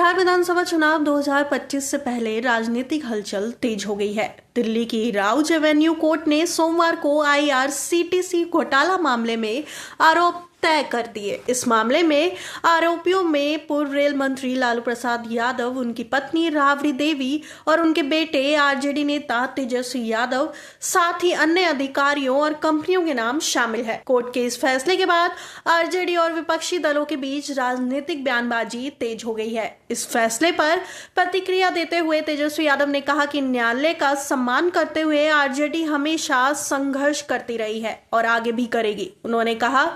बिहार विधानसभा चुनाव 2025 से पहले राजनीतिक हलचल तेज हो गई है। दिल्ली की राउज एवेन्यू कोर्ट ने सोमवार को आईआरसीटीसी घोटाला मामले में आरोप तय कर दिए। इस मामले में आरोपियों में पूर्व रेल मंत्री लालू प्रसाद यादव, उनकी पत्नी राबड़ी देवी और उनके बेटे आरजेडी नेता तेजस्वी यादव, साथ ही अन्य अधिकारियों और कंपनियों के नाम शामिल है। कोर्ट के इस फैसले के बाद आरजेडी और विपक्षी दलों के बीच राजनीतिक बयानबाजी तेज हो गई है। इस फैसले पर प्रतिक्रिया देते हुए तेजस्वी यादव ने कहा कि न्यायालय का सम्मान करते हुए आरजेडी हमेशा संघर्ष करती रही है और आगे भी करेगी। उन्होंने कहा,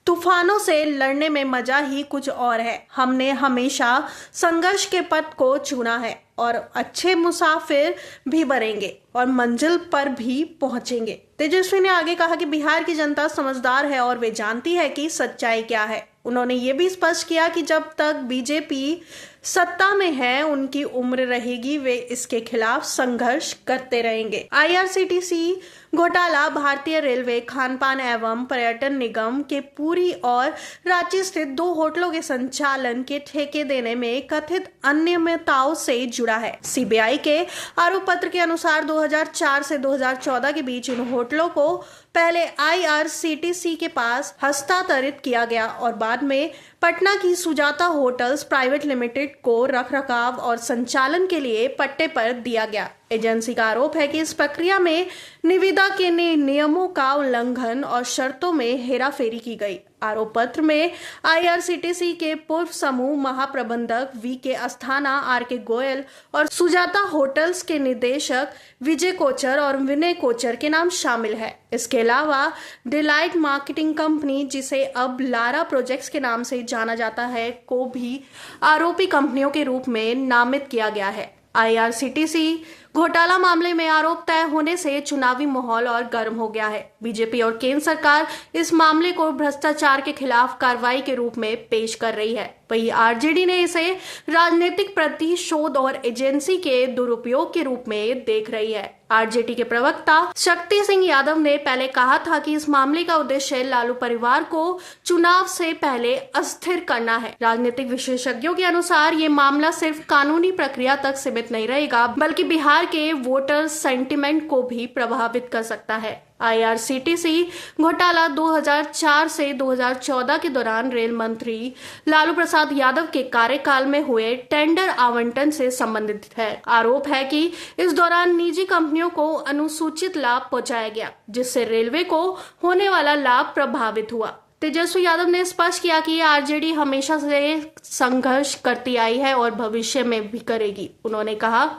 तूफानों से लड़ने में मजा ही कुछ और है। हमने हमेशा संघर्ष के पथ को चुना है और अच्छे मुसाफिर भी बनेंगे और मंजिल पर भी पहुंचेंगे। तेजस्वी ने आगे कहा कि बिहार की जनता समझदार है और वे जानती है कि सच्चाई क्या है। उन्होंने ये भी स्पष्ट किया कि जब तक बीजेपी सत्ता में है, उनकी उम्र रहेगी, वे इसके खिलाफ संघर्ष करते रहेंगे। आईआरसीटीसी घोटाला भारतीय रेलवे, खान पान एवं पर्यटन निगम के पुरी और रांची स्थित 2 होटलों के संचालन के ठेके देने में कथित अनियमितताओं से जुड़ा है। सीबीआई के आरोप पत्र के अनुसार 2004 से 2014 के बीच इन होटलों को पहले आईआरसीटीसी के पास हस्तांतरित किया गया और बाद में पटना की सुजाता होटल्स प्राइवेट लिमिटेड को रखरखाव और संचालन के लिए पट्टे पर दिया गया। एजेंसी का आरोप है कि इस प्रक्रिया में निविदा के नियमों का उल्लंघन और शर्तों में हेराफेरी की गई। आरोप पत्र में आईआरसीटीसी के पूर्व समूह महाप्रबंधक वीके अस्थाना, आरके गोयल और सुजाता होटल्स के निदेशक विजय कोचर और विनय कोचर के नाम शामिल है। इसके अलावा डिलाइट मार्केटिंग कंपनी, जिसे अब लारा प्रोजेक्ट्स के नाम से जाना जाता है, को भी आरोपी कंपनियों के रूप में नामित किया गया है। आईआरसीटीसी घोटाला मामले में आरोप तय होने से चुनावी माहौल और गर्म हो गया है। बीजेपी और केंद्र सरकार इस मामले को भ्रष्टाचार के खिलाफ कार्रवाई के रूप में पेश कर रही है। वहीं आरजेडी ने इसे राजनीतिक प्रतिशोध और एजेंसी के दुरुपयोग के रूप में देख रही है। आरजेडी के प्रवक्ता शक्ति सिंह यादव ने पहले कहा था कि इस मामले का उद्देश्य लालू परिवार को चुनाव से पहले अस्थिर करना है। राजनीतिक विशेषज्ञों के अनुसार ये मामला सिर्फ कानूनी प्रक्रिया तक सीमित नहीं रहेगा, बल्कि बिहार के वोटर सेंटिमेंट को भी प्रभावित कर सकता है। आईआरसीटीसी घोटाला 2004 से 2014 के दौरान रेल मंत्री लालू प्रसाद यादव के कार्यकाल में हुए टेंडर आवंटन से संबंधित है। आरोप है कि इस दौरान निजी कंपनियों को अनुसूचित लाभ पहुंचाया गया, जिससे रेलवे को होने वाला लाभ प्रभावित हुआ। तेजस्वी यादव ने स्पष्ट किया कि आरजेडी हमेशा से संघर्ष करती आई है और भविष्य में भी करेगी। उन्होंने कहा,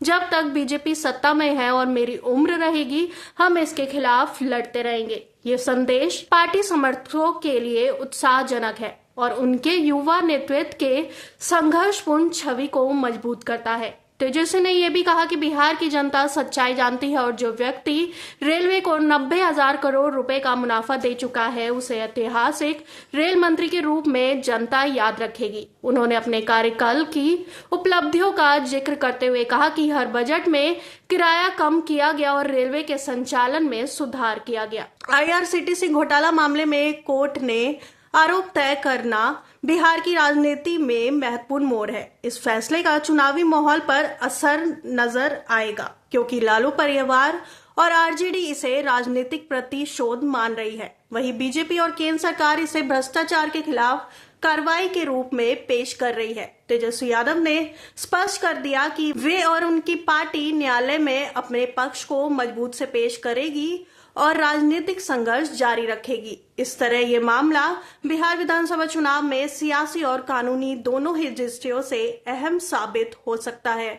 जब तक बीजेपी सत्ता में है और मेरी उम्र रहेगी, हम इसके खिलाफ लड़ते रहेंगे। ये संदेश पार्टी समर्थकों के लिए उत्साहजनक है और उनके युवा नेतृत्व के संघर्षपूर्ण छवि को मजबूत करता है। तेजस्वी ने यह भी कहा कि बिहार की जनता सच्चाई जानती है और जो व्यक्ति रेलवे को 90,000 करोड़ रुपए का मुनाफा दे चुका है, उसे ऐतिहासिक रेल मंत्री के रूप में जनता याद रखेगी। उन्होंने अपने कार्यकाल की उपलब्धियों का जिक्र करते हुए कहा कि हर बजट में किराया कम किया गया और रेलवे के संचालन में सुधार किया गया। आईआरसीटीसी घोटाला मामले में कोर्ट ने आरोप तय करना बिहार की राजनीति में महत्वपूर्ण मोड़ है। इस फैसले का चुनावी माहौल पर असर नजर आएगा, क्योंकि लालू परिवार और आरजेडी इसे राजनीतिक प्रतिशोध मान रही है। वहीं बीजेपी और केंद्र सरकार इसे भ्रष्टाचार के खिलाफ कार्रवाई के रूप में पेश कर रही है। तेजस्वी यादव ने स्पष्ट कर दिया कि वे और उनकी पार्टी न्यायालय में अपने पक्ष को मजबूत से पेश करेगी और राजनीतिक संघर्ष जारी रखेगी। इस तरह ये मामला बिहार विधानसभा चुनाव में सियासी और कानूनी दोनों ही दृष्टियों से अहम साबित हो सकता है।